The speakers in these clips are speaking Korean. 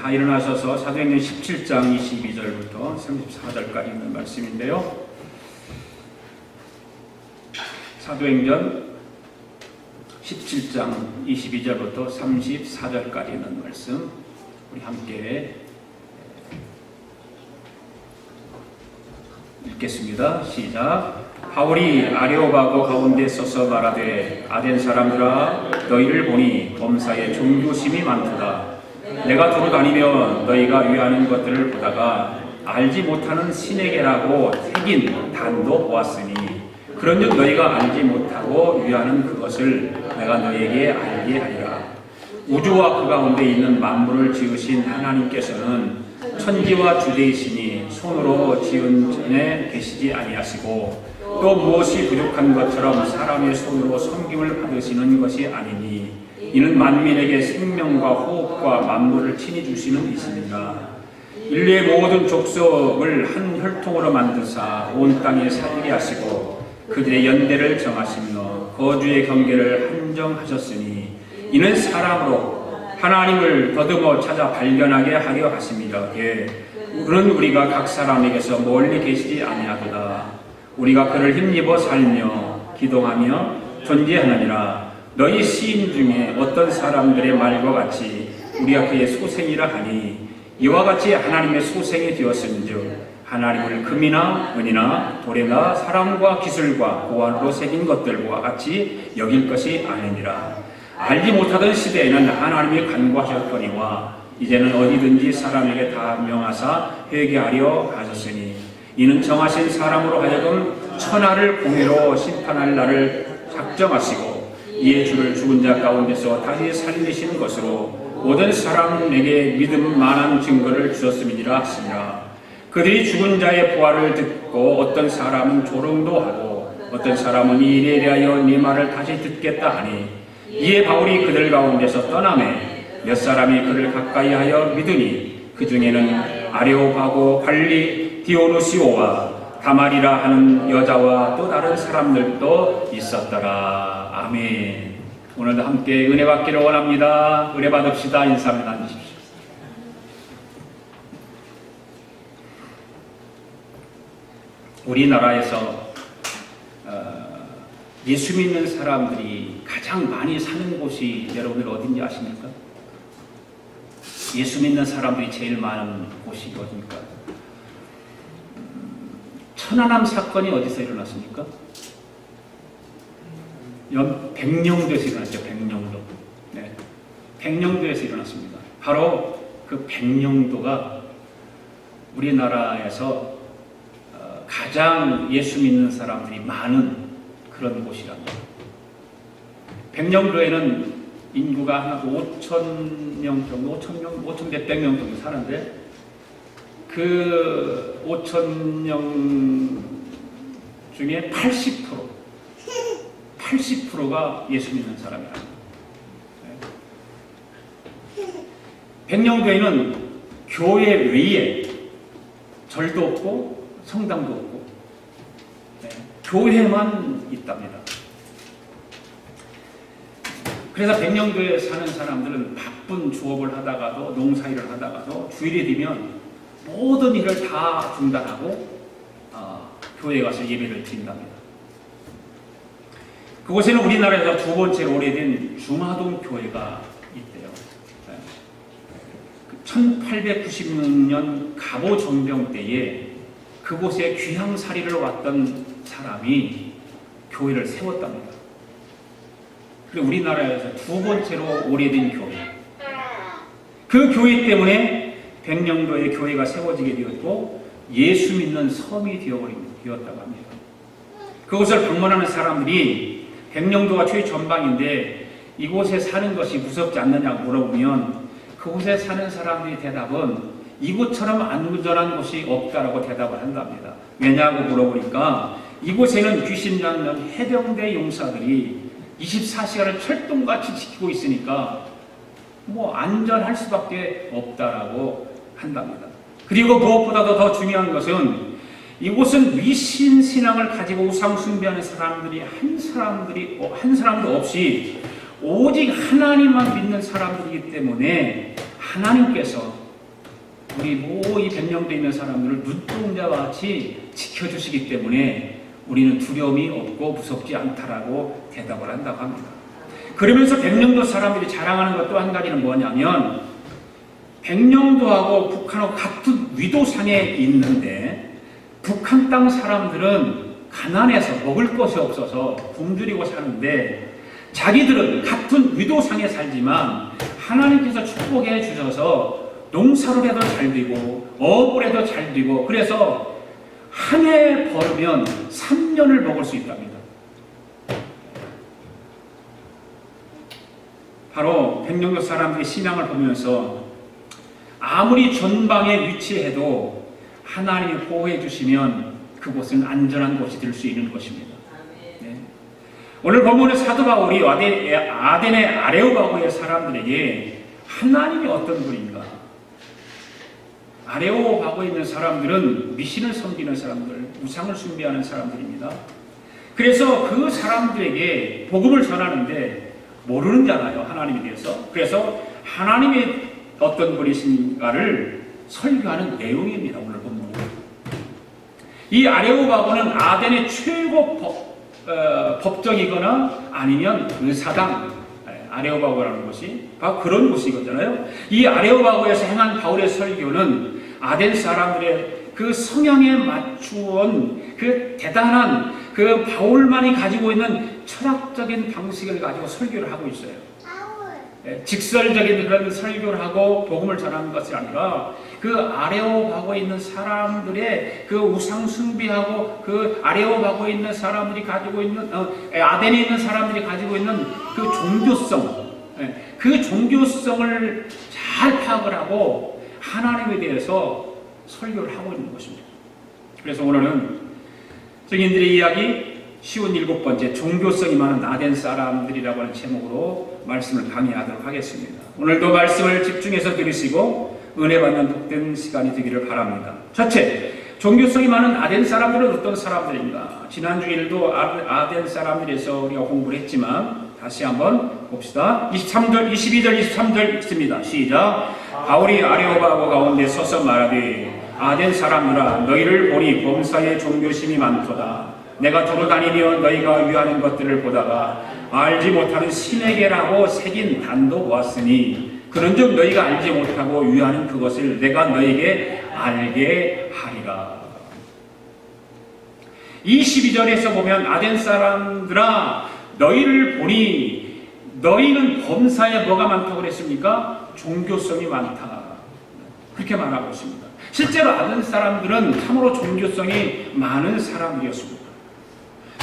다 일어나셔서 사도행전 17장 22절부터 34절까지 있는 말씀인데요. 사도행전 17장 22절부터 34절까지 있는 말씀 우리 함께 읽겠습니다. 시작. 바울이 아레오바고 가운데 서서 말하되 아덴 사람들아 너희를 보니 범사에 종교심이 많도다. 내가 두루 다니며 너희가 위하는 것들을 보다가 알지 못하는 신에게라고 새긴 단도 보았으니 그런즉 너희가 알지 못하고 위하는 그것을 내가 너희에게 알게 하리라. 우주와 그 가운데 있는 만물을 지으신 하나님께서는 천지와 주되이시니 손으로 지은 전에 계시지 아니하시고 또 무엇이 부족한 것처럼 사람의 손으로 섬김을 받으시는 것이 아니니 이는 만민에게 생명과 호흡과 만물을 친히 주시는 이시니라. 인류의 모든 족속을 한 혈통으로 만드사 온 땅에 살게 하시고 그들의 연대를 정하시며 거주의 경계를 한정하셨으니 이는 사람으로 하나님을 더듬어 찾아 발견하게 하려 하심이라. 그는 우리가 각 사람에게서 멀리 계시지 아니하도다. 우리가 그를 힘입어 살며 기동하며 존재하느니라. 너희 시인 중에 어떤 사람들의 말과 같이 우리가 그의 소생이라 하니 이와 같이 하나님의 소생이 되었은즉 하나님을 금이나 은이나 돌에나 사람과 기술과 고안으로 새긴 것들과 같이 여길 것이 아니니라. 알지 못하던 시대에는 하나님이 간구하셨거니와 이제는 어디든지 사람에게 다 명하사 회개하려 하셨으니 이는 정하신 사람으로 하여금 천하를 공의로 심판할 날을 작정하시고 이에 주를 죽은 자 가운데서 다시 살리신 것으로 모든 사람에게 믿음 만한 증거를 주셨음이니라 하시니라. 그들이 죽은 자의 부활을 듣고 어떤 사람은 조롱도 하고 어떤 사람은 이 일에 대하여 네 말을 다시 듣겠다 하니 이에 바울이 그들 가운데서 떠나매 몇 사람이 그를 가까이하여 믿으니 그 중에는 아레오바고 관리 디오누시오와 다말이라 하는 여자와 또 다른 사람들도 있었더라. 아멘. 오늘도 함께 은혜 받기를 원합니다. 은혜 받읍시다. 인사를 나누십시오. 우리나라에서 예수 믿는 사람들이 가장 많이 사는 곳이 여러분들 어딘지 아십니까? 예수 믿는 사람들이 제일 많은 곳이 어디입니까? 천안함 사건이 어디서 일어났습니까? 백령도에서 일어났죠. 백령도. 네. 백령도에서 일어났습니다. 바로 그 백령도가 우리나라에서 가장 예수 믿는 사람들이 많은 그런 곳이랍니다. 백령도에는 인구가 한 5,000명 정도, 5,000 몇백 명 정도 사는데 그 5,000명 중에 80%가 예수 믿는 사람이라. 백령도에는 교회 외에 절도 없고 성당도 없고 교회만 있답니다. 그래서 백령도에 사는 사람들은 바쁜 주업을 하다가도 농사일을 하다가도 주일이 되면 모든 일을 다 중단하고 교회에 가서 예배를 드린답니다. 그곳에는 우리나라에서 두 번째로 오래된 중화동 교회가 있대요. 1896년 갑오전병 때에 그곳에 귀향살이를 왔던 사람이 교회를 세웠답니다. 그리고 우리나라에서 두 번째로 오래된 교회. 그 교회 때문에 백령도에 교회가 세워지게 되었고 예수 믿는 섬이 되었다고 합니다. 그곳을 방문하는 사람들이 백령도가 최전방인데 이곳에 사는 것이 무섭지 않느냐고 물어보면 그곳에 사는 사람들의 대답은 이곳처럼 안전한 곳이 없다라고 대답을 한답니다. 왜냐고 물어보니까 이곳에는 귀신 잡는 해병대 용사들이 24시간을 철동같이 지키고 있으니까 안전할 수밖에 없다라고 한답니다. 그리고 무엇보다도 더 중요한 것은 이곳은 미신 신앙을 가지고 우상 숭배하는 사람들이 한 사람도 없이 오직 하나님만 믿는 사람들이기 때문에 하나님께서 우리 이 100명도 있는 사람들을 눈동자와 같이 지켜주시기 때문에 우리는 두려움이 없고 무섭지 않다라고 대답을 한다고 합니다. 그러면서 백령도 사람들이 자랑하는 것 또 한 가지는 뭐냐면, 백령도하고 북한하고 같은 위도상에 있는데 북한 땅 사람들은 가난해서 먹을 것이 없어서 굶주리고 사는데, 자기들은 같은 위도상에 살지만 하나님께서 축복해 주셔서 농사를 해도 잘 되고 어업을 해도 잘 되고, 그래서 한 해 벌으면 3년을 먹을 수 있답니다. 바로 백령도 사람들의 신앙을 보면서 아무리 전방에 위치해도 하나님이 보호해 주시면 그곳은 안전한 곳이 될 수 있는 것입니다. 네. 오늘 본문의 사도 바울이 아덴의 아레오바고의 사람들에게 하나님이 어떤 분인가? 아레오바고에 있는 사람들은 미신을 섬기는 사람들, 우상을 숭배하는 사람들입니다. 그래서 그 사람들에게 복음을 전하는데 모르는 자나요, 하나님에 대해서. 그래서 하나님이 어떤 분이신가를 설교하는 내용입니다, 오늘 본문은. 이 아레오바고는 아덴의 최고 법정이거나 아니면 의사당, 아레오바고라는 곳이 바로 그런 곳이거든요. 이 아레오바고에서 행한 바울의 설교는 아덴 사람들의 그 성향에 맞추온 그 대단한 그 바울만이 가지고 있는 철학적인 방식을 가지고 설교를 하고 있어요. 직설적인 그런 설교를 하고 복음을 전하는 것이 아니라 그 아레오바고에 있는 사람들의 그 우상 숭배하고 그 아레오바고에 있는 사람들이 가지고 있는 아덴에 있는 사람들이 가지고 있는 그 종교성, 그 종교성을 잘 파악을 하고 하나님에 대해서 설교를 하고 있는 것입니다. 그래서 오늘은 증인들의 이야기 쉬운 7번째, 종교성이 많은 아덴 사람들이라고 하는 제목으로 말씀을 강의하도록 하겠습니다. 오늘도 말씀을 집중해서 들으시고 은혜 받는 복된 시간이 되기를 바랍니다. 첫째, 종교성이 많은 아덴 사람들은 어떤 사람들인가? 지난 주일도 아덴 사람들에서 우리가 공부를 했지만 다시 한번 봅시다. 23절, 22절, 23절 있습니다. 시작. 바울이 아레오바고 가운데 서서 말하되 아덴 사람들아, 너희를 보니 범사에 종교심이 많도다. 내가 돌아다니며 너희가 위하는 것들을 보다가 알지 못하는 신에게라고 새긴 단도 보았으니 그런즉 너희가 알지 못하고 위하는 그것을 내가 너희에게 알게 하리라. 22절에서 보면 아덴 사람들아, 너희를 보니, 너희는 범사에 뭐가 많다고 그랬습니까? 종교성이 많다. 그렇게 말하고 있습니다. 실제로 아덴 사람들은 참으로 종교성이 많은 사람들이었습니다.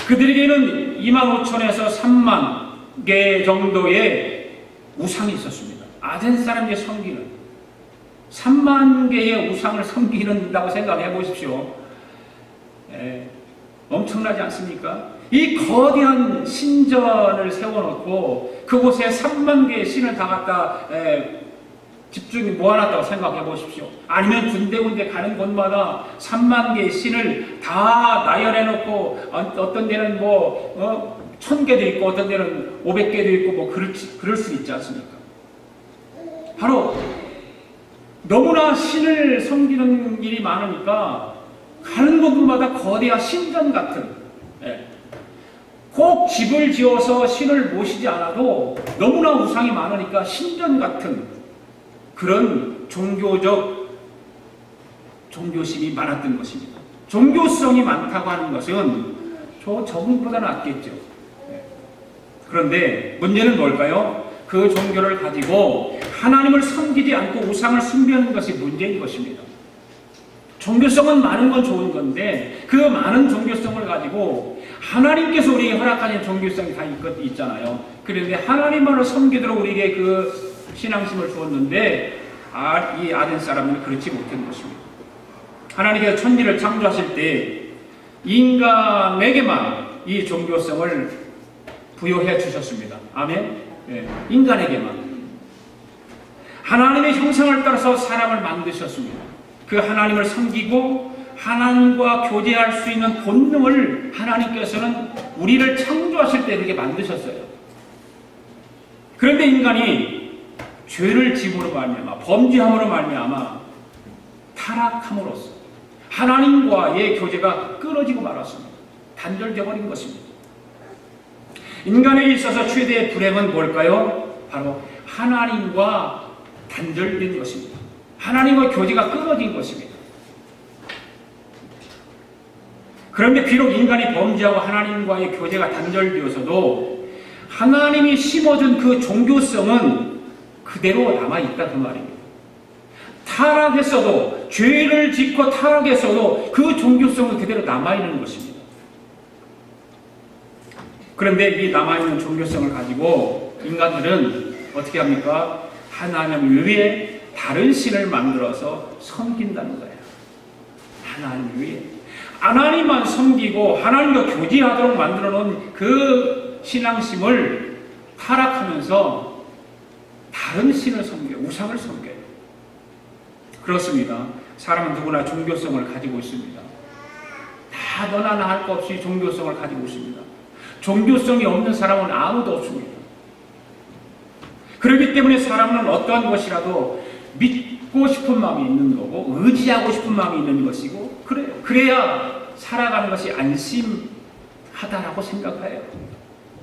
그들에게는 25,000에서 3만 개 정도의 우상이 있었습니다. 아덴 사람들의 섬기는 3만 개의 우상을 섬기는다고 생각해 보십시오. 엄청나지 않습니까? 이 거대한 신전을 세워놓고 그곳에 3만 개의 신을 다 갖다 집중이 모아놨다고 생각해 보십시오. 아니면 군데군데 가는 곳마다 3만 개의 신을 다 나열해놓고 어떤 데는 1,000개도 있고 어떤 데는 500개도 있고 그럴 수 있지 않습니까? 바로 너무나 신을 섬기는 일이 많으니까 가는 곳마다 거대한 신전 같은, 꼭 집을 지어서 신을 모시지 않아도 너무나 우상이 많으니까 신전 같은 그런 종교심이 많았던 것입니다. 종교성이 많다고 하는 것은 저분보다 낫겠죠. 그런데 문제는 뭘까요? 그 종교를 가지고 하나님을 섬기지 않고 우상을 숭배하는 것이 문제인 것입니다. 종교성은 많은 건 좋은 건데 그 많은 종교성을 가지고 하나님께서 우리에게 허락하신 종교성이 다 있잖아요. 그런데 하나님만을 섬기도록 우리에게 그 신앙심을 주었는데 이 아덴 사람은 그렇지 못한 것입니다. 하나님께서 천지를 창조하실 때 인간에게만 이 종교성을 부여해 주셨습니다. 아멘. 인간에게만. 하나님의 형상을 따라서 사람을 만드셨습니다. 그 하나님을 섬기고 하나님과 교제할 수 있는 본능을 하나님께서는 우리를 창조하실 때 그렇게 만드셨어요. 그런데 인간이 죄를 지음으로 말미암아 범죄함으로 말미암아 타락함으로써 하나님과의 교제가 끊어지고 말았습니다. 단절되어 버린 것입니다. 인간에게 있어서 최대의 불행은 뭘까요? 바로 하나님과 단절된 것입니다. 하나님과 교제가 끊어진 것입니다. 그런데 비록 인간이 범죄하고 하나님과의 교제가 단절되어서도 하나님이 심어준 그 종교성은 그대로 남아있다 그 말입니다. 타락했어도, 죄를 짓고 타락했어도 그 종교성은 그대로 남아있는 것입니다. 그런데 이 남아있는 종교성을 가지고 인간들은 어떻게 합니까? 하나님 외에 다른 신을 만들어서 섬긴다는 거예요. 하나님 외에. 하나님만 섬기고 하나님과 교제하도록 만들어 놓은 그 신앙심을 타락하면서 다른 신을 섬겨요. 우상을 섬겨요. 그렇습니다. 사람은 누구나 종교성을 가지고 있습니다. 다 너나 나 할 것 없이 종교성을 가지고 있습니다. 종교성이 없는 사람은 아무도 없습니다. 그렇기 때문에 사람은 어떠한 것이라도 믿고 싶은 마음이 있는 거고 의지하고 싶은 마음이 있는 것이고 그래요. 그래야 살아가는 것이 안심하다라고 생각해요.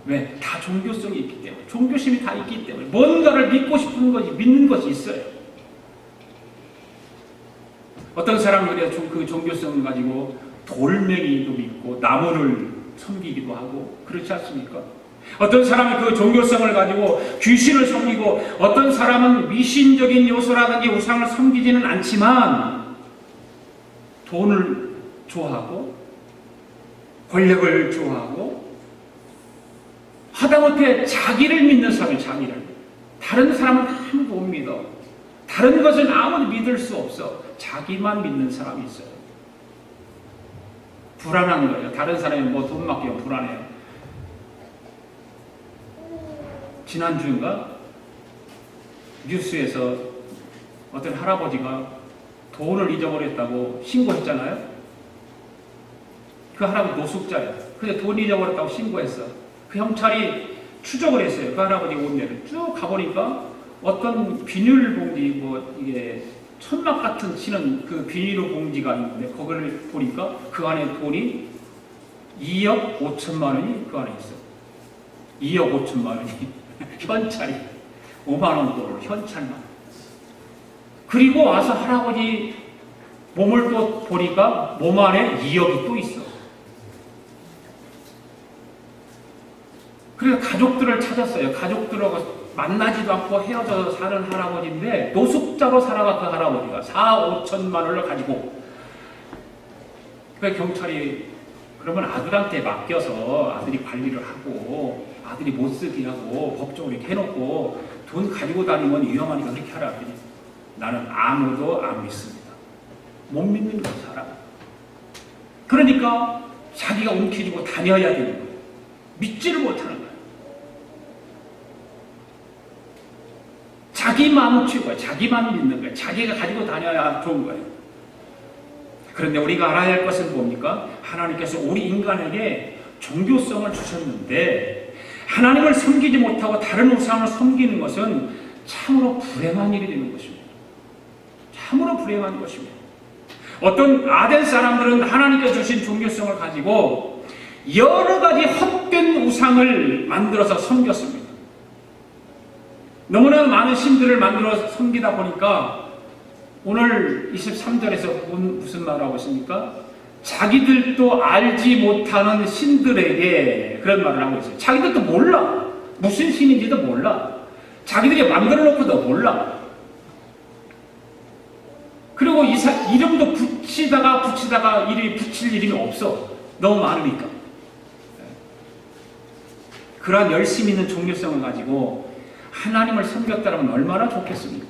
왜? 다 종교성이 있기 때문에. 종교심이 다 있기 때문에. 뭔가를 믿고 싶은 것이, 믿는 것이 있어요. 어떤 사람은 그래요. 그 종교성을 가지고 돌멩이도 믿고 나무를 섬기기도 하고 그렇지 않습니까? 어떤 사람은 그 종교성을 가지고 귀신을 섬기고 어떤 사람은 미신적인 요소라든지 우상을 섬기지는 않지만 돈을 좋아하고 권력을 좋아하고 하다못해 자기를 믿는 사람이 자기를. 다른 사람은 아무도 못 믿어. 다른 것은 아무도 믿을 수 없어. 자기만 믿는 사람이 있어요. 불안한 거예요. 다른 사람이 뭐 돈 맡기면 불안해요. 지난주인가 뉴스에서 어떤 할아버지가 돈을 잊어버렸다고 신고했잖아요. 그 할아버지 노숙자예요. 근데 돈 잊어버렸다고 신고했어. 그 경찰이 추적을 했어요. 그 할아버지 온내를 쭉 가보니까 어떤 비닐봉지 이게 천막 같은 치는 그 비닐봉지가 있는데 거기를 보니까 그 안에 돈이 2억 5천만 원이 그 안에 있어요. 2억 5천만 원이 현찰이 5만 원 돈으로 현찰만. 그리고 와서 할아버지 몸을 또 보니까 몸 안에 2억이 또 있어. 그래서 가족들을 찾았어요. 가족들하고 만나지도 않고 헤어져서 사는 할아버지인데 노숙자로 살아가 그 할아버지가 4, 5천만 원을 가지고. 그래서 경찰이 그러면 아들한테 맡겨서 아들이 관리를 하고 아들이 못 쓰게 하고 법적으로 이렇게 해놓고 돈 가지고 다니면 위험하니까 그렇게 하라. 나는 아무도 안 믿습니다. 못 믿는 거 사람. 그러니까 자기가 움켜쥐고 다녀야 되는 거예요. 믿지를 못하는 거예요. 자기 마음을 치우고 자기만 믿는 거예요. 자기가 가지고 다녀야 좋은 거예요. 그런데 우리가 알아야 할 것은 뭡니까? 하나님께서 우리 인간에게 종교성을 주셨는데 하나님을 섬기지 못하고 다른 우상을 섬기는 것은 참으로 불행한 일이 되는 것입니다. 참으로 불행한 것입니다. 어떤 아덴 사람들은 하나님께서 주신 종교성을 가지고 여러 가지 헛된 우상을 만들어서 섬겼습니다. 너무나 많은 신들을 만들어 섬기다 보니까 오늘 23절에서 무슨 말을 하고 있습니까? 자기들도 알지 못하는 신들에게 그런 말을 하고 있어요. 자기들도 몰라. 무슨 신인지도 몰라. 자기들이 만들어 놓고도 몰라. 그리고 이름도 붙이다가 이름이 붙일 이름이 없어. 너무 많으니까. 그러한 열심 있는 종교성을 가지고 하나님을 섬겼다면 얼마나 좋겠습니까?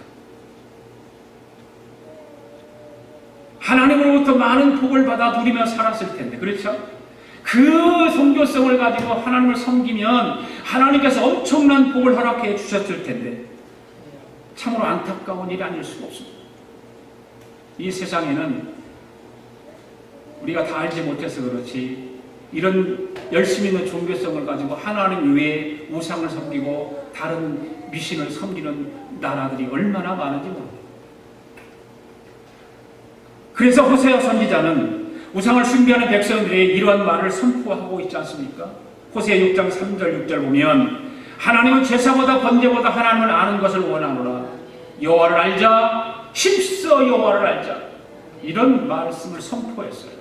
하나님으로부터 많은 복을 받아 누리며 살았을 텐데, 그렇죠? 그 종교성을 가지고 하나님을 섬기면 하나님께서 엄청난 복을 허락해 주셨을 텐데 참으로 안타까운 일이 아닐 수가 없습니다. 이 세상에는 우리가 다 알지 못해서 그렇지 이런 열심 있는 종교성을 가지고 하나님 외에 우상을 섬기고 다른 미신을 섬기는 나라들이 얼마나 많은지 모릅니다. 그래서 호세아 선지자는 우상을 숭배하는 백성들에게 이러한 말을 선포하고 있지 않습니까? 호세아 6장 3절 6절 보면 하나님은 제사보다 번제보다 하나님을 아는 것을 원하노라. 여호와를 알자, 힘써 여호와를 알자. 이런 말씀을 선포했어요.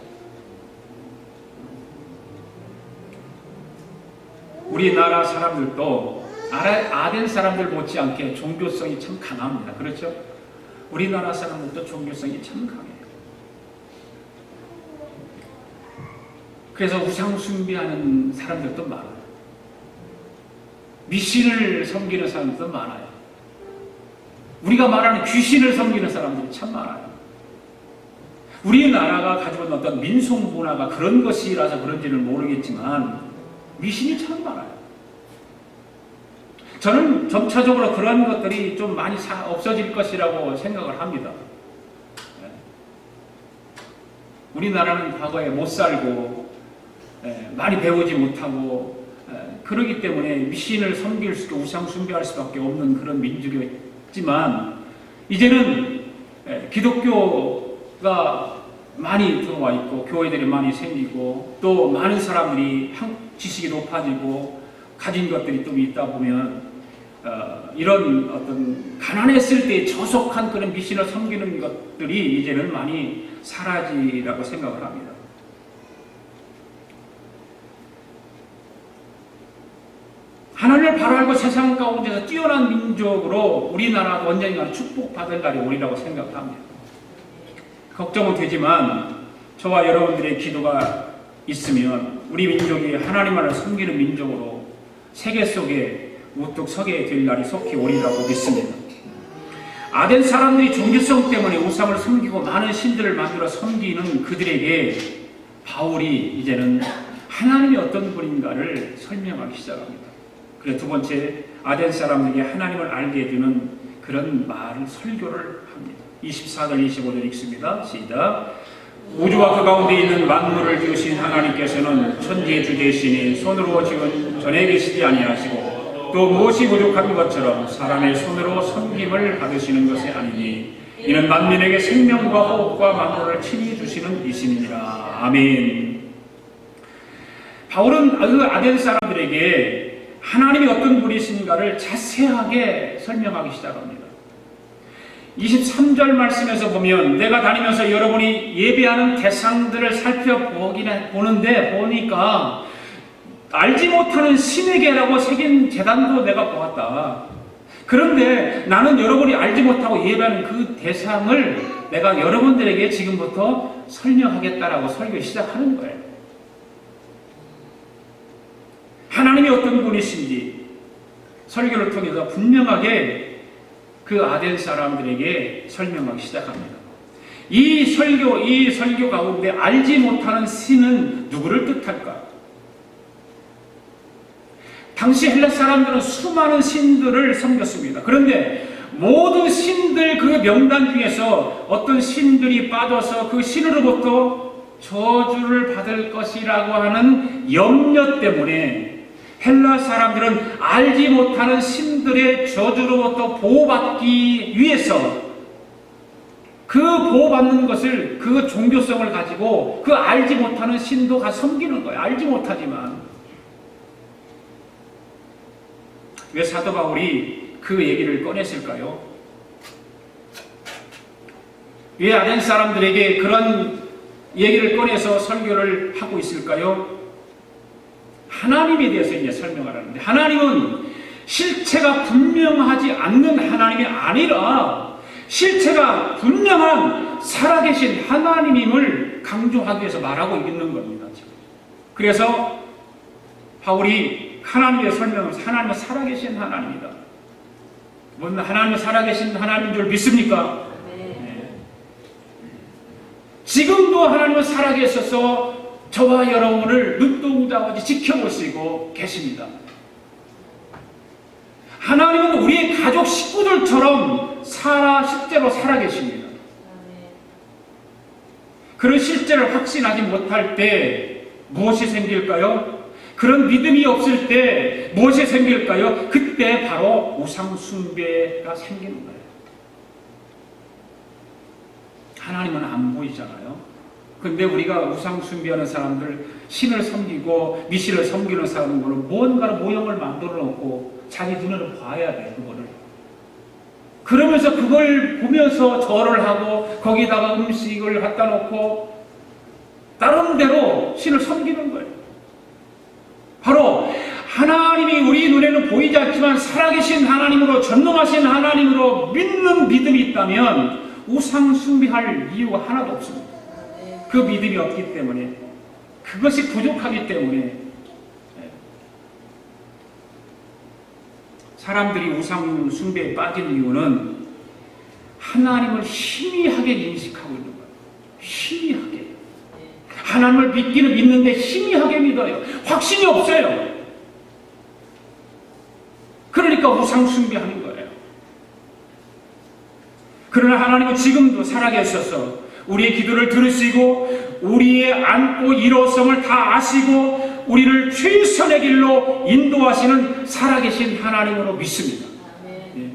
우리나라 사람들도 아덴 사람들 못지않게 종교성이 참 강합니다. 그렇죠? 우리나라 사람들도 종교성이 참 강해요. 그래서 우상 숭배하는 사람들도 많아요. 미신을 섬기는 사람들도 많아요. 우리가 말하는 귀신을 섬기는 사람들이 참 많아요. 우리나라가 가지고 있는 어떤 민속 문화가 그런 것이라서 그런지는 모르겠지만 미신이 참 많아요. 저는 점차적으로 그런 것들이 좀 많이 없어질 것이라고 생각을 합니다. 우리나라는 과거에 못 살고 많이 배우지 못하고 그러기 때문에 미신을 섬길 수 있고 우상 숭배할 수밖에 없는 그런 민족이었지만 이제는 기독교가 많이 들어와 있고 교회들이 많이 생기고 또 많은 사람들이 지식이 높아지고 가진 것들이 좀 있다 보면 이런 어떤 가난했을 때 저속한 그런 미신을 섬기는 것들이 이제는 많이 사라지라고 생각을 합니다. 하나님을 바로 알고 세상 가운데서 뛰어난 민족으로 우리나라도 언젠가 축복받을 날이 오리라고 생각합니다. 걱정은 되지만 저와 여러분들의 기도가 있으면 우리 민족이 하나님만을 섬기는 민족으로 세계 속에 우뚝 서게 될 날이 속히 오리라고 믿습니다. 아덴 사람들이 종교성 때문에 우상을 섬기고 많은 신들을 만들어 섬기는 그들에게 바울이 이제는 하나님이 어떤 분인가를 설명하기 시작합니다. 그래서 두 번째, 아덴 사람들에게 하나님을 알게 해주는 그런 말을 설교를 합니다. 24절 25절 읽습니다. 시작. 우주와 그 가운데 있는 만물을 지으신 하나님께서는 천지의 주제시니 손으로 지은 전에 계시지 아니하시고 또 무엇이 부족한 것처럼 사람의 손으로 섬김을 받으시는 것이 아니니 이는 만민에게 생명과 호흡과 만물을 친히 주시는 이심이니라. 아멘. 바울은 그 아덴 사람들에게 하나님이 어떤 분이신가를 자세하게 설명하기 시작합니다. 23절 말씀에서 보면 내가 다니면서 여러분이 예배하는 대상들을 살펴보는데 보니까 알지 못하는 신에게라고 새긴 제단도 내가 보았다. 그런데 나는 여러분이 알지 못하고 예배하는 그 대상을 내가 여러분들에게 지금부터 설명하겠다라고 설교 시작하는 거예요. 하나님이 어떤 분이신지 설교를 통해서 분명하게 그 아덴 사람들에게 설명하기 시작합니다. 이 설교 가운데 알지 못하는 신은 누구를 뜻할까? 당시 헬라 사람들은 수많은 신들을 섬겼습니다. 그런데 모든 신들 그 명단 중에서 어떤 신들이 빠져서 그 신으로부터 저주를 받을 것이라고 하는 염려 때문에 헬라 사람들은 알지 못하는 신들의 저주로부터 보호받기 위해서 그 보호받는 것을 그 종교성을 가지고 그 알지 못하는 신도 가 섬기는 거예요. 알지 못하지만. 왜 사도 바울이 그 얘기를 꺼냈을까요? 왜 아덴 사람들에게 그런 얘기를 꺼내서 설교를 하고 있을까요? 하나님에 대해서 이제 설명을 하는데 하나님은 실체가 분명하지 않는 하나님이 아니라 실체가 분명한 살아계신 하나님임을 강조하기 위해서 말하고 있는 겁니다. 지금. 그래서 바울이 하나님의 설명은 하나님은 살아계신 하나님이다. 무슨 하나님은 살아계신 하나님인 줄 믿습니까? 네. 지금도 하나님은 살아계셔서 저와 여러분을 눈동자같이 지켜보시고 계십니다. 하나님은 우리의 가족 식구들처럼 실제로 살아계십니다. 그런 실제를 확신하지 못할 때 무엇이 생길까요? 그런 믿음이 없을 때 무엇이 생길까요? 그때 바로 우상 숭배가 생기는 거예요. 하나님은 안 보이잖아요. 근데 우리가 우상 숭배하는 사람들, 신을 섬기고 미신을 섬기는 사람들은 뭔가를 모형을 만들어 놓고 자기 눈으로 봐야 돼, 그거를. 그러면서 그걸 보면서 절을 하고 거기다가 음식을 갖다 놓고 나름대로 신을 섬기는 거예요. 바로 하나님이 우리 눈에는 보이지 않지만 살아계신 하나님으로, 전능하신 하나님으로 믿는 믿음이 있다면 우상 숭배할 이유가 하나도 없습니다. 그 믿음이 없기 때문에, 그것이 부족하기 때문에 사람들이 우상 숭배에 빠진 이유는 하나님을 희미하게 인식하고 있는 거예요. 희미하게. 하나님을 믿기는 믿는데 희미하게 믿어요. 확신이 없어요. 그러니까 우상 숭배하는 거예요. 그러나 하나님은 지금도 살아계셔서 우리의 기도를 들으시고 우리의 안고 일어섬을 다 아시고 우리를 최선의 길로 인도하시는 살아계신 하나님으로 믿습니다. 예.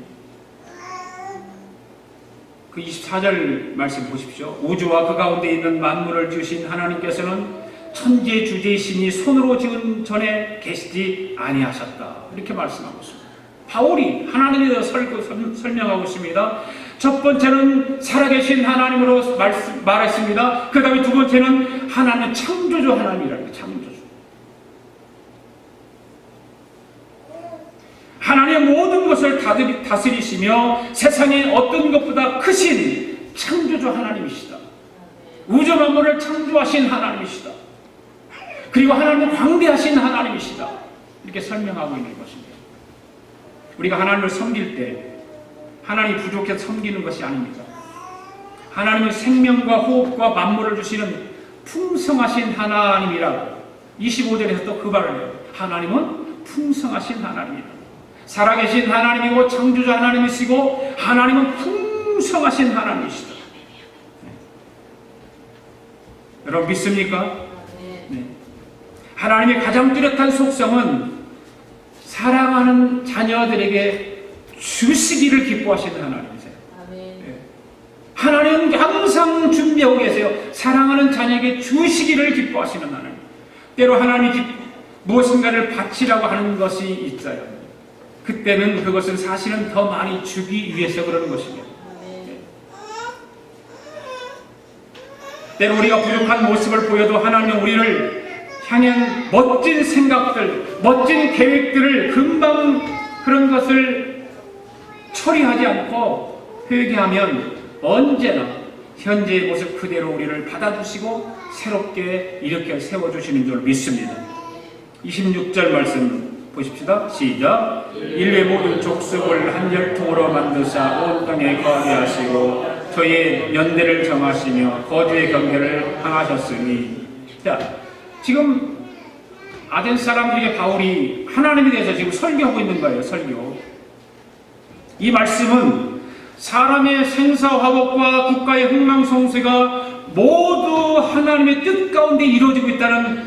그 24절 말씀 보십시오. 우주와 그 가운데 있는 만물을 지으신 하나님께서는 천지 주제이시니 손으로 지은 전에 계시지 아니하셨다. 이렇게 말씀하고 있습니다. 바울이 하나님에 대해서 설명하고 있습니다. 첫 번째는 살아계신 하나님으로 말했습니다. 그 다음에 두 번째는 하나님은 창조주 하나님이라는 거예요. 창조주. 하나님의 모든 것을 다스리시며 세상에 어떤 것보다 크신 창조주 하나님이시다. 우주 만물을 창조하신 하나님이시다. 그리고 하나님은 광대하신 하나님이시다. 이렇게 설명하고 있는 것입니다. 우리가 하나님을 섬길 때 하나님이 부족해서 섬기는 것이 아닙니다. 하나님은 생명과 호흡과 만물을 주시는 풍성하신 하나님이라고 25절에서 또 그 말을 해요. 하나님은 풍성하신 하나님이다. 살아계신 하나님이고 창조주 하나님이시고 하나님은 풍성하신 하나님이시다. 여러분 믿습니까? 네. 하나님의 가장 뚜렷한 속성은 사랑하는 자녀들에게 주시기를 기뻐하시는 하나님이세요. 네. 하나님은 항상 준비하고 계세요. 사랑하는 자녀에게 주시기를 기뻐하시는 하나님. 때로 하나님이 무엇인가를 바치라고 하는 것이 있어요. 그때는 그것은 사실은 더 많이 주기 위해서 그러는 것입니다. 네. 때로 우리가 부족한 모습을 보여도 하나님은 우리를 향한 멋진 생각들, 멋진 계획들을 금방 그런 것을 처리하지 않고 회개하면 언제나 현재의 모습 그대로 우리를 받아주시고 새롭게 이렇게 세워주시는 줄 믿습니다. 26절 말씀 보십시다. 시작. 인류의 모든 족속을 한 혈통으로 만드사 온 땅에 거하게 하시고 저희의 연대를 정하시며 거주의 경계를 항하셨으니. 자, 지금 아덴 사람들에게 바울이 하나님에 대해서 지금 설교하고 있는 거예요. 설교. 이 말씀은 사람의 생사화복과 국가의 흥망성쇠가 모두 하나님의 뜻 가운데 이루어지고 있다는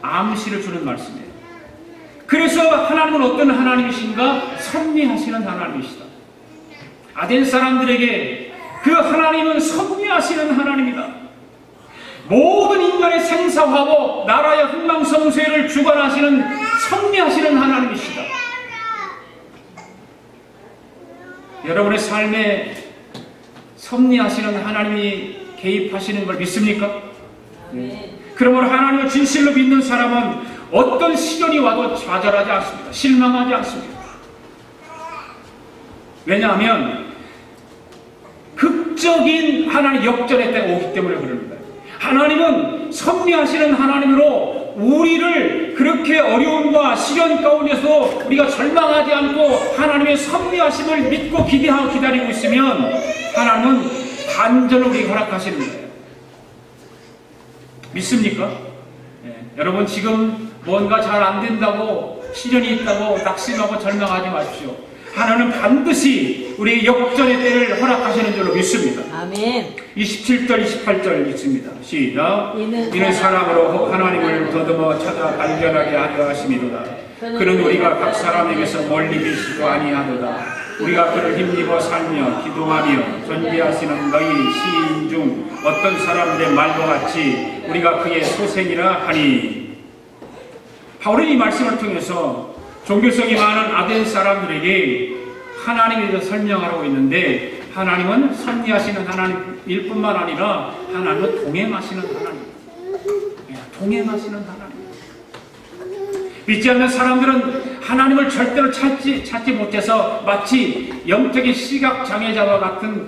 암시를 주는 말씀이에요. 그래서 하나님은 어떤 하나님이신가? 섭리하시는 하나님이시다. 아덴 사람들에게 그 하나님은 섭리하시는 하나님이다. 모든 인간의 생사화복, 나라의 흥망성쇠를 주관하시는 섭리하시는 하나님이시다. 여러분의 삶에 섭리하시는 하나님이 개입하시는 걸 믿습니까? 네. 그러므로 하나님을 진실로 믿는 사람은 어떤 시련이 와도 좌절하지 않습니다. 실망하지 않습니다. 왜냐하면 극적인 하나님 역전의 때가 오기 때문에 그럽니다. 하나님은 섭리하시는 하나님으로 우리를 그렇게 어려움과 시련 가운데서 우리가 절망하지 않고 하나님의 섭리하심을 믿고 기대하고 기다리고 있으면 하나님은 반전을 우리에게 허락하시는 거예요. 믿습니까? 네. 여러분 지금 뭔가 잘 안 된다고 시련이 있다고 낙심하고 절망하지 마십시오. 하나님은 반드시 우리의 역전의 때를 허락하시는 줄로 믿습니다. 아멘. 27절 28절 있습니다. 시작. 이는 사랑으로 하나님을 더듬어 찾아 발견하게 하려 하심이로다. 그는 우리가 각 사람에게서 멀리 계시고 아니하도다. 우리가 그를 힘입어 살며 기도하며 존귀하시는 너희 시인 중 어떤 사람들의 말과 같이 우리가 그의 소생이라 하니. 바울은 이 말씀을 통해서 종교성이 많은 아덴 사람들에게 하나님에 대해서 설명하고 있는데, 하나님은 섭리하시는 하나님일 뿐만 아니라 하나님은 동행하시는 하나님. 동행하시는 하나님. 믿지 않는 사람들은 하나님을 절대로 찾지 못해서 마치 영적인 시각장애자와 같은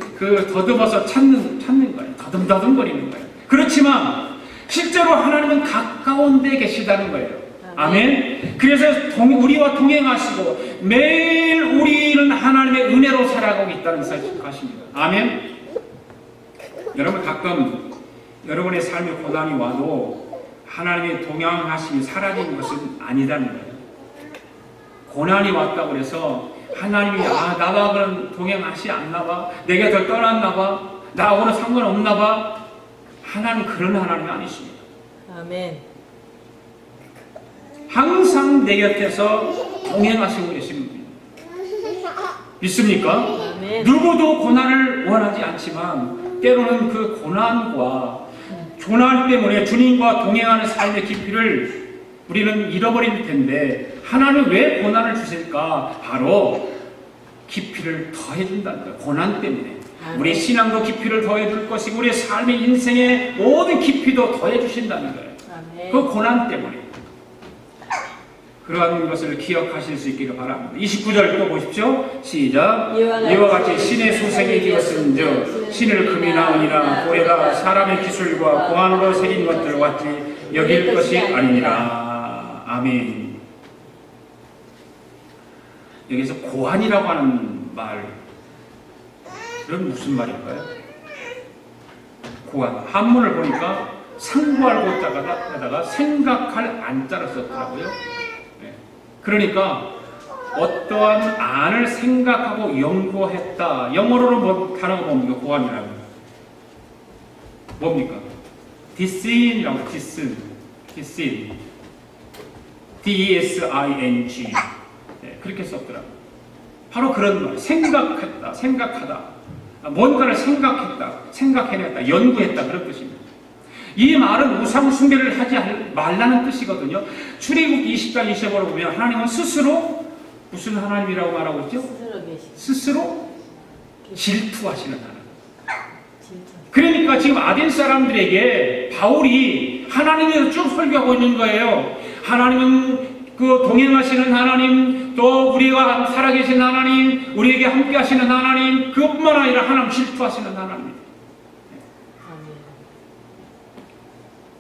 더듬어서 찾는 거예요. 더듬더듬거리는 거예요. 그렇지만 실제로 하나님은 가까운 데 계시다는 거예요. 아멘. 그래서 우리와 동행하시고 매일 우리는 하나님의 은혜로 살아가고 있다는 사실입니다. 아멘. 여러분, 가끔 여러분의 삶에 고난이 와도 하나님의 동행하심이 사라지는 것은 아니다는 거예요. 고난이 왔다고 해서 하나님이 나와 그런 동행하시 않나 봐, 내게 더 떠났나 봐, 나하고는 상관없나 봐. 하나님 그런 하나님이 아니십니다. 아멘. 항상 내 곁에서 동행하시고 계십니다. 믿습니까? 아멘. 누구도 고난을 원하지 않지만 때로는 그 고난 때문에 주님과 동행하는 삶의 깊이를 우리는 잃어버릴 텐데, 하나님은 왜 고난을 주실까? 바로 깊이를 더해준다는 거예요. 고난 때문에. 우리 신앙도 깊이를 더해줄 것이고 우리 삶의 인생의 모든 깊이도 더해주신다는 거예요. 그 고난 때문에. 그러한 것을 기억하실 수 있기를 바랍니다. 29절 또 보십시오. 시작. 이와 같이 신의 소생이 되었은즉 신을 금이나 은이나 고래가 사람의 기술과 고안으로 새긴 것들과 같이 여길 것이 아니니라. 아멘. 여기서 고안이라고 하는 말은 무슨 말일까요? 고안. 한문을 보니까 상고할 고자에다가 생각할 안자를 썼더라고요. 그러니까 어떠한 안을 생각하고 연구했다. 영어로는 단어가 뭡니까? 고안이라고. 뭡니까? 디스인이라고. 디스인. D-E-S-I-N-G. 네, 그렇게 썼더라고요. 바로 그런 말. 생각했다. 생각하다. 뭔가를 생각해냈다. 연구했다. 그런 뜻입니다. 이 말은 우상 숭배를 하지 말라는 뜻이거든요. 출애굽 20장 20절을 보면 하나님은 스스로 무슨 하나님이라고 말하고 있죠? 스스로 질투하시는 하나님. 그러니까 지금 아덴 사람들에게 바울이 하나님에 대해서 쭉 설교하고 있는 거예요. 하나님은 그 동행하시는 하나님, 또 우리가 살아계신 하나님, 우리에게 함께 하시는 하나님, 그뿐만 아니라 하나님 질투하시는 하나님.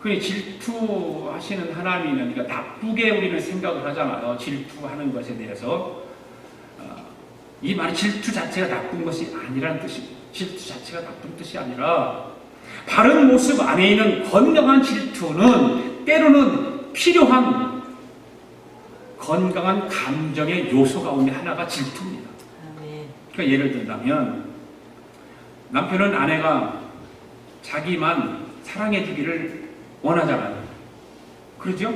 그 질투하시는 하나님이니까 나쁘게 우리는 생각을 하잖아요. 질투하는 것에 대해서. 이 말이 질투 자체가 나쁜 것이 아니라는 뜻입니다. 질투 자체가 나쁜 뜻이 아니라 바른 모습 안에 있는 건강한 질투는 때로는 필요한 건강한 감정의 요소 가운데 하나가 질투입니다. 그러니까 예를 든다면 남편은 아내가 자기만 사랑해 주기를 원하잖아요. 그렇죠?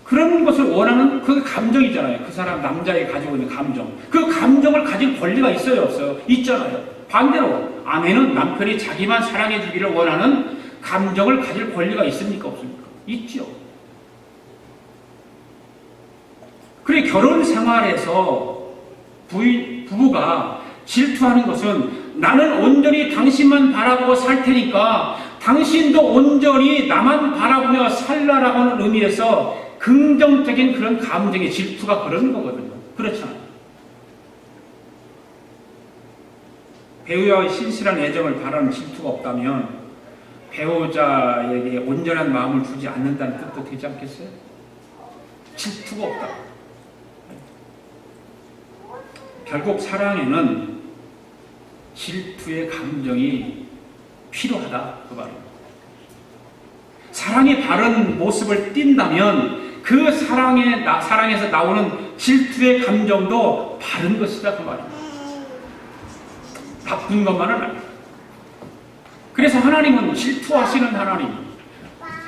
그런 것을 원하는 그 감정이잖아요. 그 사람 남자애가 가지고 있는 감정. 그 감정을 가질 권리가 있어요, 없어요? 있잖아요. 반대로 아내는 남편이 자기만 사랑해 주기를 원하는 감정을 가질 권리가 있습니까, 없습니까? 있죠. 그래, 결혼 생활에서 부부가 질투하는 것은 나는 온전히 당신만 바라보고 살 테니까 당신도 온전히 나만 바라보며 살라라고 하는 의미에서 긍정적인 그런 감정의 질투가 그런 거거든요. 그렇잖아요. 배우자의 신실한 애정을 바라는 질투가 없다면 배우자에게 온전한 마음을 주지 않는다는 뜻도 되지 않겠어요? 질투가 없다. 결국 사랑에는 질투의 감정이 필요하다. 그 말입니다. 사랑의 바른 모습을 띈다면 그 사랑에서 나오는 질투의 감정도 바른 것이다. 그 말입니다. 나쁜 것만은 아니다. 그래서 하나님은 질투하시는 하나님,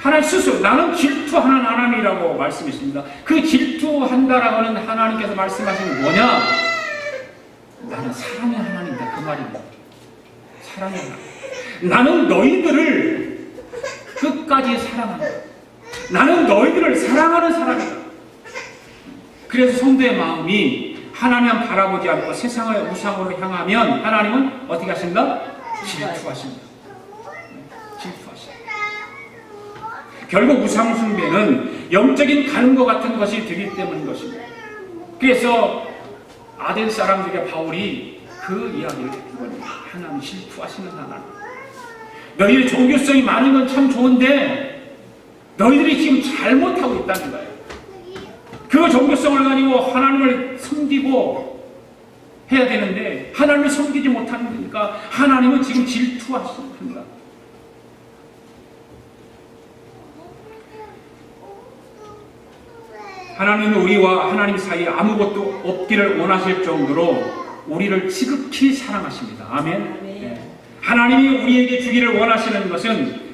하나님 스스로 나는 질투하는 하나님이라고 말씀했습니다. 그 질투한다라고 하는 하나님께서 말씀하시는 게 뭐냐? 나는 사랑의 하나님이다, 그 말입니다. 사랑의 하나님. 나는 너희들을 끝까지 사랑한다. 나는 너희들을 사랑하는 사람이다. 그래서 성도의 마음이 하나님 바라보지 않고 세상의 우상으로 향하면 하나님은 어떻게 하신다? 질투하십니다. 질투하십니다. 결국 우상 숭배는 영적인 간과 같은 것이 되기 때문인 것입니다. 그래서 아덴 사람들에게 바울이 그 이야기를 듣거든요. 하나님 질투하시는 하나님. 너희의 종교성이 많은 건 참 좋은데 너희들이 지금 잘못하고 있다는 거예요. 그 종교성을 가지고 하나님을 섬기고 해야 되는데 하나님을 섬기지 못하니까 하나님은 지금 질투하십니다. 하나님은 우리와 하나님 사이에 아무것도 없기를 원하실 정도로 우리를 지극히 사랑하십니다. 아멘. 네. 하나님이 우리에게 주기를 원하시는 것은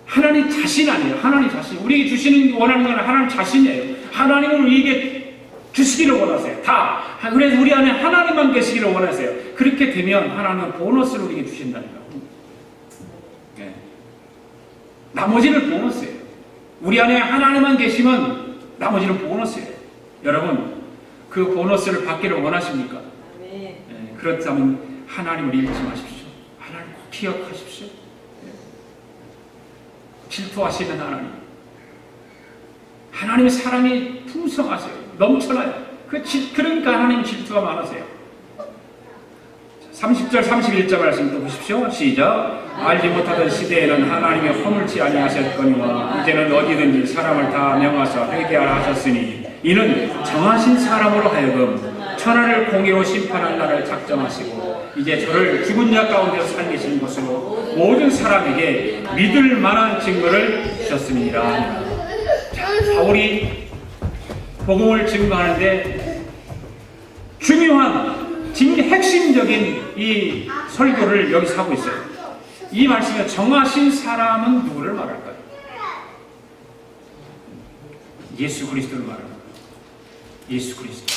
하나님 자신 아니에요. 하나님 자신. 우리에게 주시는 원하는 건 하나님 자신이에요. 하나님은 우리에게 주시기를 원하세요. 다. 그래서 우리 안에 하나님만 계시기를 원하세요. 그렇게 되면 하나님은 보너스를 우리에게 주신다니까. 네. 나머지는 보너스예요. 우리 안에 하나님만 계시면 나머지는 보너스예요. 여러분, 그 보너스를 받기를 원하십니까? 네. 그렇다면 하나님을 잃지 마십시오. 하나님 꼭 기억하십시오. 질투하시는 하나님. 하나님의 사랑이 풍성하세요. 넘쳐나요. 그러니까 하나님 질투가 많으세요. 30절 31절 말씀 또 보십시오. 시작. 알지 못하던 시대에는 하나님의 허물치 아니하셨거니와 이제는 어디든지 사람을 다 명하사 회개하라 하셨으니 이는 정하신 사람으로 하여금 천하를 공의로 심판할 날을 작정하시고 이제 저를 죽은 자 가운데서 살리신 것으로 모든 사람에게 믿을 만한 증거를 주셨습니다. 자, 바울이 복음을 증거하는데 중요한 핵심적인 이 설교를 여기서 하고 있어요. 이 말씀에 정하신 사람은 누구를 말할까요? 예수 그리스도를 말합니다. 예수 그리스도.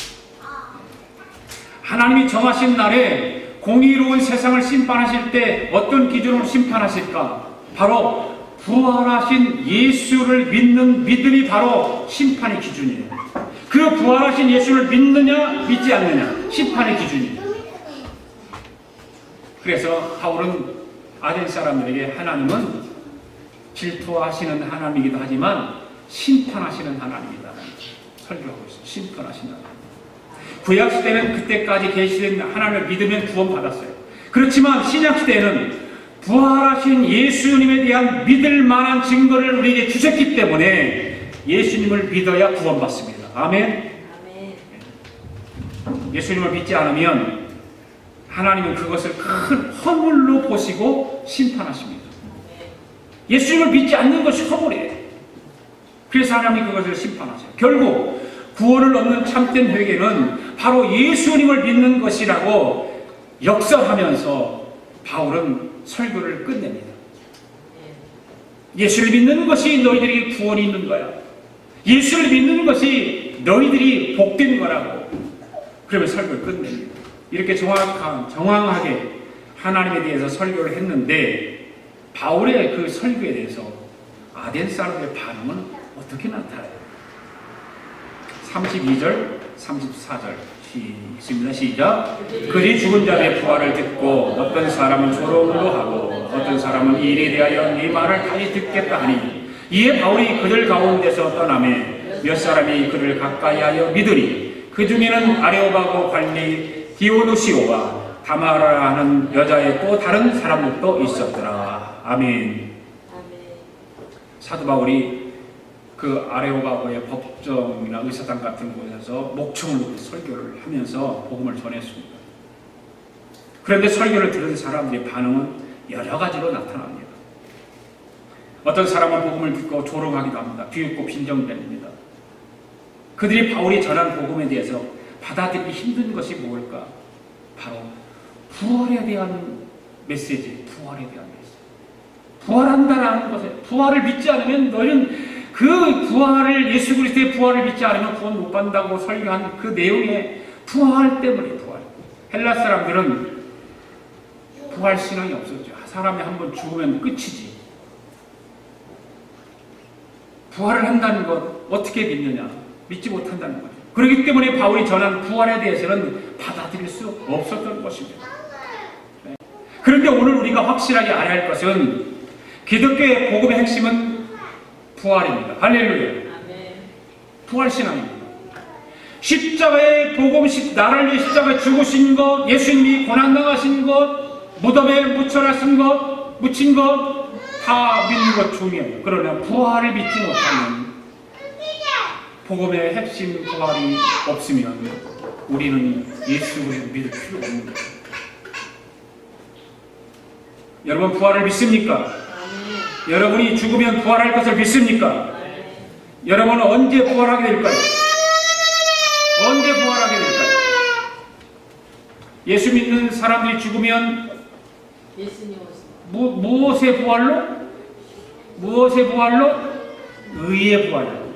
하나님이 정하신 날에 공의로운 세상을 심판하실 때 어떤 기준으로 심판하실까? 바로 부활하신 예수를 믿는 믿음이 바로 심판의 기준이에요. 그 부활하신 예수를 믿느냐 믿지 않느냐 심판의 기준이에요. 그래서 바울은 아덴 사람들에게 하나님은 질투하시는 하나님이기도 하지만 심판하시는 하나님이다 설교하고 있어요. 심판하시는 하나님. 구약시대는 그때까지 계시된 하나님을 믿으면 구원받았어요. 그렇지만 신약시대에는 부활하신 예수님에 대한 믿을 만한 증거를 우리에게 주셨기 때문에 예수님을 믿어야 구원받습니다. 아멘. 예수님을 믿지 않으면 하나님은 그것을 큰 허물로 보시고 심판하십니다. 예수님을 믿지 않는 것이 허물이에요. 그래서 하나님이 그것을 심판하세요. 결국 구원을 얻는 참된 회개는 바로 예수님을 믿는 것이라고 역설하면서 바울은 설교를 끝냅니다. 예수를 믿는 것이 너희들에게 구원이 있는 거야. 예수를 믿는 것이 너희들이 복된 거라고. 그러면 설교를 끝냅니다. 이렇게 정확하게 하나님에 대해서 설교를 했는데 바울의 그 설교에 대해서 아덴 사람들의 반응은 어떻게 나타나요? 32절, 34절 있습니다. 시작. 그리 죽은 자의 부활을 듣고 어떤 사람은 조롱도 하고 어떤 사람은 이 일에 대하여 네 말을 다시 듣겠다 하니 이에 바울이 그들 가운데서 떠나매 몇 사람이 그를 가까이하여 믿으니 그 중에는 아레오바고 관리 디오누시오와 다마라 하는 여자의 또 다른 사람들도 있었더라. 아멘. 사도 바울이 그 아레오바고의 법정이나 의사당 같은 곳에서 목청을 놓고 설교를 하면서 복음을 전했습니다. 그런데 설교를 들은 사람들의 반응은 여러 가지로 나타납니다. 어떤 사람은 복음을 듣고 조롱하기도 합니다. 비웃고 빈정대립니다. 그들이 바울이 전한 복음에 대해서 받아들이기 힘든 것이 뭘까? 바로 부활에 대한 메시지, 부활에 대한 메시지. 부활한다는 것에 부활을 믿지 않으면 너희는 그 부활을 예수 그리스도의 부활을 믿지 않으면 구원 못 받는다고 설교한 그 내용의 부활 때문에 부활. 헬라 사람들은 부활 신앙이 없었죠. 사람이 한번 죽으면 끝이지. 부활을 한다는 것 어떻게 믿느냐? 믿지 못한다는 거죠. 그렇기 때문에 바울이 전한 부활에 대해서는 받아들일 수 없었던 것입니다. 네. 그런데 오늘 우리가 확실하게 알아야 할 것은 기독교의 복음의 핵심은 부활입니다. 할렐루야. 부활 신앙입니다. 십자가의 복음, 나를 위해 십자가에 죽으신 것, 예수님이 고난당하신 것, 무덤에 묻힌 것 다 믿는 것 중요해요. 그러나 부활을 믿지 못하면, 복음의 핵심 부활이 없으면 우리는 예수 그리스도를 믿을 필요가 없는 거예요. 여러분 부활을 믿습니까? 여러분이 죽으면 부활할 것을 믿습니까? 여러분은 언제 부활하게 될까요? 언제 부활하게 될까요? 예수 믿는 사람들이 죽으면 무엇의 부활로? 무엇의 부활로? 의의 부활로.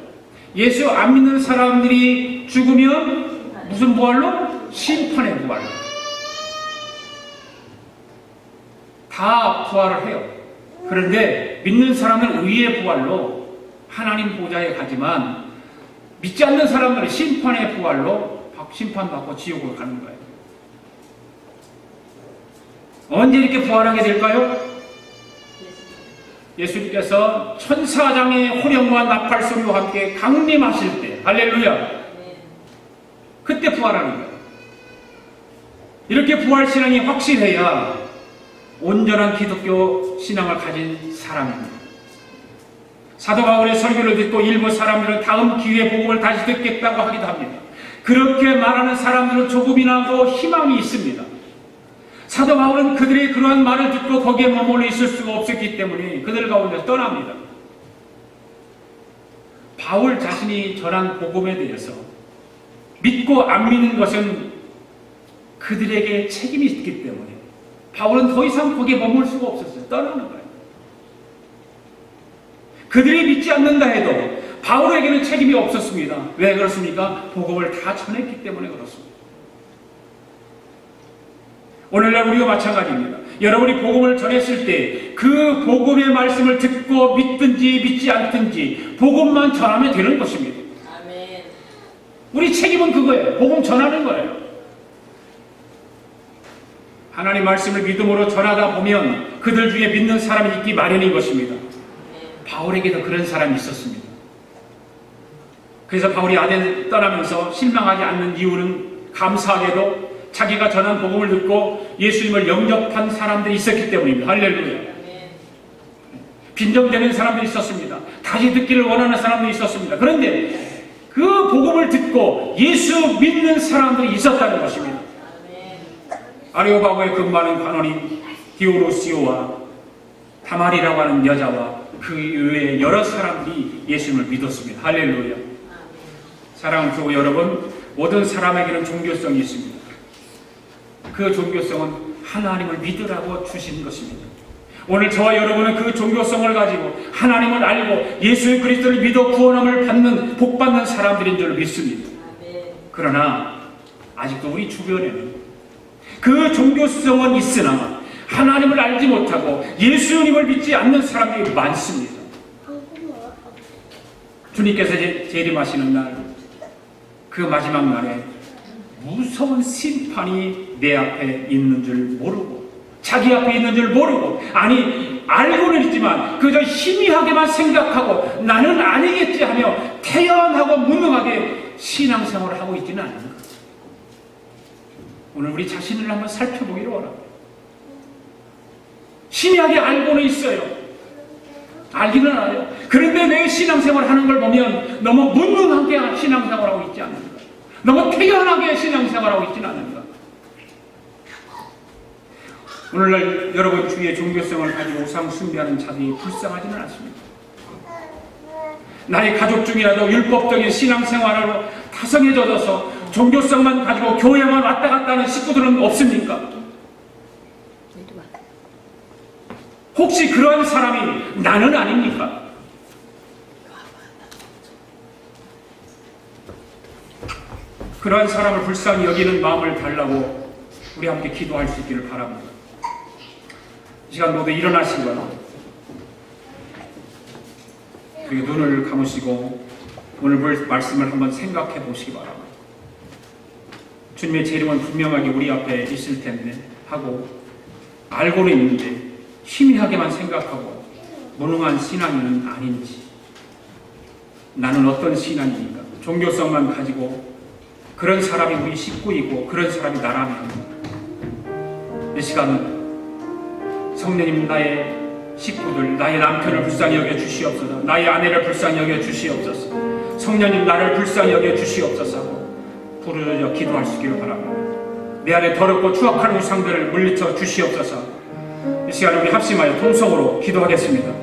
예수 안 믿는 사람들이 죽으면 무슨 부활로? 심판의 부활로. 다 부활을 해요. 그런데 믿는 사람은 의의 부활로 하나님 보좌에 가지만 믿지 않는 사람들은 심판의 부활로 심판받고 지옥으로 가는 거예요. 언제 이렇게 부활하게 될까요? 예수님께서 천사장의 호령과 나팔 소리와 함께 강림하실 때, 할렐루야, 그때 부활하는 거예요. 이렇게 부활 신앙이 확실해야 온전한 기독교 신앙을 가진 사람입니다. 사도 바울의 설교를 듣고 일부 사람들은 다음 기회에 복음을 다시 듣겠다고 하기도 합니다. 그렇게 말하는 사람들은 조금이나도 희망이 있습니다. 사도 바울은 그들의 그러한 말을 듣고 거기에 머물러 있을 수가 없었기 때문에 그들 가운데 떠납니다. 바울 자신이 전한 복음에 대해서 믿고 안 믿는 것은 그들에게 책임이 있기 때문에 바울은 더 이상 거기에 머물 수가 없었어요. 떠나는 거예요. 그들이 믿지 않는다 해도 바울에게는 책임이 없었습니다. 왜 그렇습니까? 복음을 다 전했기 때문에 그렇습니다. 오늘날 우리가 마찬가지입니다. 여러분이 복음을 전했을 때 그 복음의 말씀을 듣고 믿든지 믿지 않든지 복음만 전하면 되는 것입니다. 아멘. 우리 책임은 그거예요. 복음 전하는 거예요. 하나님 말씀을 믿음으로 전하다 보면 그들 중에 믿는 사람이 있기 마련인 것입니다. 바울에게도 그런 사람이 있었습니다. 그래서 바울이 아덴 떠나면서 실망하지 않는 이유는 감사하게도 자기가 전한 복음을 듣고 예수님을 영접한 사람들이 있었기 때문입니다. 할렐루야. 빈정되는 사람들이 있었습니다. 다시 듣기를 원하는 사람들이 있었습니다. 그런데 그 복음을 듣고 예수 믿는 사람들이 있었다는 것입니다. 아레오바고에 근무하는 관원인 디오노시오와 다말이라고 하는 여자와 그 외에 여러 사람들이 예수님을 믿었습니다. 할렐루야. 사랑하는 교우 여러분, 모든 사람에게는 종교성이 있습니다. 그 종교성은 하나님을 믿으라고 주신 것입니다. 오늘 저와 여러분은 그 종교성을 가지고 하나님을 알고 예수 그리스도를 믿어 구원함을 받는 복받는 사람들인 줄 믿습니다. 그러나 아직도 우리 주변에는 그 종교성은 있으나 하나님을 알지 못하고 예수님을 믿지 않는 사람들이 많습니다. 주님께서 재림하시는 날, 그 마지막 날에 무서운 심판이 내 앞에 있는 줄 모르고 자기 앞에 있는 줄 모르고, 아니 알고는 있지만 그저 희미하게만 생각하고 나는 아니겠지 하며 태연하고 무능하게 신앙생활을 하고 있지는 않는가. 오늘 우리 자신을 한번 살펴보기를 원합니다. 희미하게 알고는 있어요. 알기는 알아요. 그런데 내 신앙생활을 하는 걸 보면 너무 무능하게 신앙생활하고 있지 않는가. 너무 태연하게 신앙생활하고 있지는 않는가. 오늘날 여러분 주위의 종교성을 가지고 우상 숭배하는 자들이 불쌍하지는 않습니다. 나의 가족 중이라도 율법적인 신앙생활로 타성해져서 종교성만 가지고 교회만 왔다 갔다 하는 식구들은 없습니까? 혹시 그러한 사람이 나는 아닙니까? 그러한 사람을 불쌍히 여기는 마음을 달라고 우리 함께 기도할 수 있기를 바랍니다. 이 시간 모두 일어나시거나 그리고 눈을 감으시고 오늘 말씀을 한번 생각해 보시기 바랍니다. 주님의 재림은 분명하게 우리 앞에 있을 텐데 하고 알고는 있는데 희미하게만 생각하고 무능한 신앙인은 아닌지, 나는 어떤 신앙입니까? 종교성만 가지고 그런 사람이 우리 식구이고 그런 사람이 나라면 이 시간 성령님, 나의 식구들, 나의 남편을 불쌍히 여겨 주시옵소서, 나의 아내를 불쌍히 여겨 주시옵소서, 성령님 나를 불쌍히 여겨 주시옵소서 하고 부르짖어 기도할 수 있기를 바랍니다. 내 안에 더럽고 추악한 우상들을 물리쳐 주시옵소서. 이 시간에 우리 합심하여 통성으로 기도하겠습니다.